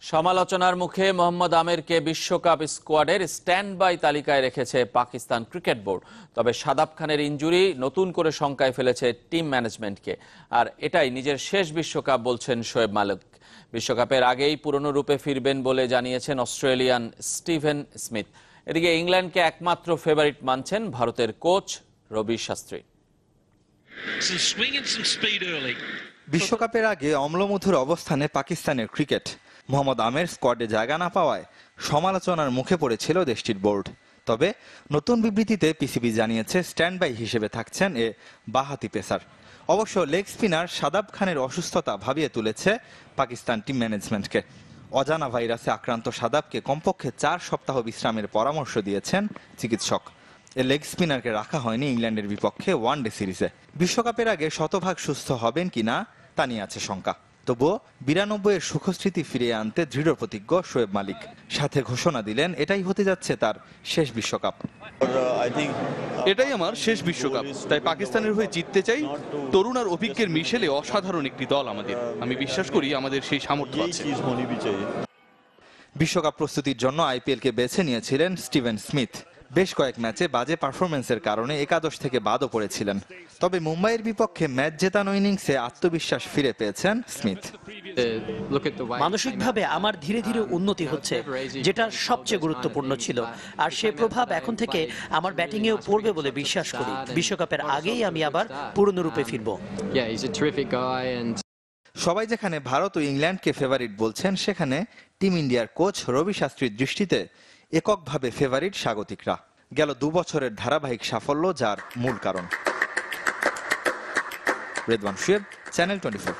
সমালোচনার মুখে মোহাম্মদ আমিরকে বিশ্বকাপ স্কোয়াডের স্ট্যান্ড বাই তালিকায় রেখেছে পাকিস্তান ক্রিকেট বোর্ড। তবে শাদাব খানের ইনজুরি নতুন করে শঙ্কায় ফেলেছে টিম ম্যানেজমেন্টকে। আর এটাই নিজের শেষ বিশ্বকাপ বলছেন শোয়েব মালিক। বিশ্বকাপের আগেই পুরনো রূপে ফিরবেন বলে জানিয়েছেন অস্ট্রেলিয়ান স্টিভেন স্মিথ। এদিকে ইংল্যান্ডকে একমাত্র ফেভারিট মানছেন ভারতের কোচ রবি শাস্ত্রী। বিশ্বকাপের আগে অম্লমধুর অবস্থানে পাকিস্তানের ক্রিকেট। মোহাম্মদ আমির স্কোয়াডে জায়গা না পাওয়ায় সমালোচনার মুখে পড়েছিল দেশটির বোর্ড। তবে নতুন বিবৃতিতে পিসিবি জানিয়েছে স্ট্যান্ড বাই হিসেবে থাকছেন এ বাঁহাতি পেসার। অবশ্য লেগ স্পিনার শাদাব খানের অসুস্থতা ভাবিয়ে তুলেছে পাকিস্তান টিম ম্যানেজমেন্টকে। অজানা ভাইরাসে আক্রান্ত শাদাবকে কমপক্ষে 4 সপ্তাহ বিশ্রামের পরামর্শ দিয়েছেন চিকিৎসক। এ লেগ স্পিনারকে রাখা হয়নি ইংল্যান্ডের বিপক্ষে ওয়ানডে সিরিজে। বিশ্বকাপের আগে শতভাগ সুস্থ হবেন কিনা তা নিয়ে আছে শঙ্কা। তবুও 92-এর সুখস্মৃতি ফিরিয়ে আনতে দৃঢ় প্রতিজ্ঞ শোয়েব মালিক। সাথে ঘোষণা দিলেন এটাই হতে যাচ্ছে তার শেষ বিশ্বকাপ। এটাই আমার শেষ বিশ্বকাপ, তাই পাকিস্তানের হয়ে জিততে চাই। তরুণ আর অভিজ্ঞের মিশেলে অসাধারণ একটি দল আমাদের। আমি বিশ্বাস করি আমাদের সেই সামর্থ্য আছে। বিশ্বকাপ প্রস্তুতির জন্য আইপিএলকে বেছে নিয়েছিলেন স্টিভেন স্মিথ। বেশ কয়েক ম্যাচে বাজে পারফরমেন্সের কারণে একাদশ থেকে বাদও পড়েছিলেন। তবে মুম্বাইয়ের বিপক্ষে ম্যাচ জেতানো ইনিংসে আত্মবিশ্বাস ফিরে পেয়েছেন স্মিথ। মানসিকভাবে আমার ধীরে ধীরে উন্নতি হচ্ছে, যেটা সবচেয়ে গুরুত্বপূর্ণ ছিল। আর সে প্রভাব এখন থেকে আমার ব্যাটিংয়েও পড়বে বলে বিশ্বাস করি। বিশ্বকাপের আগেই আমি আবার পূর্ণরূপে ফিরব। সবাই যেখানে ভারত ও ইংল্যান্ডকে ফেভারিট বলছেন, সেখানে টিম ইন্ডিয়ার কোচ রবি শাস্ত্রীর দৃষ্টিতে এককভাবে ফেভারিট স্বাগতিকরা। গেল 2 বছরের ধারাবাহিক সাফল্য যার মূল কারণ। রেদওয়ান শুয়েব, চ্যানেল 24।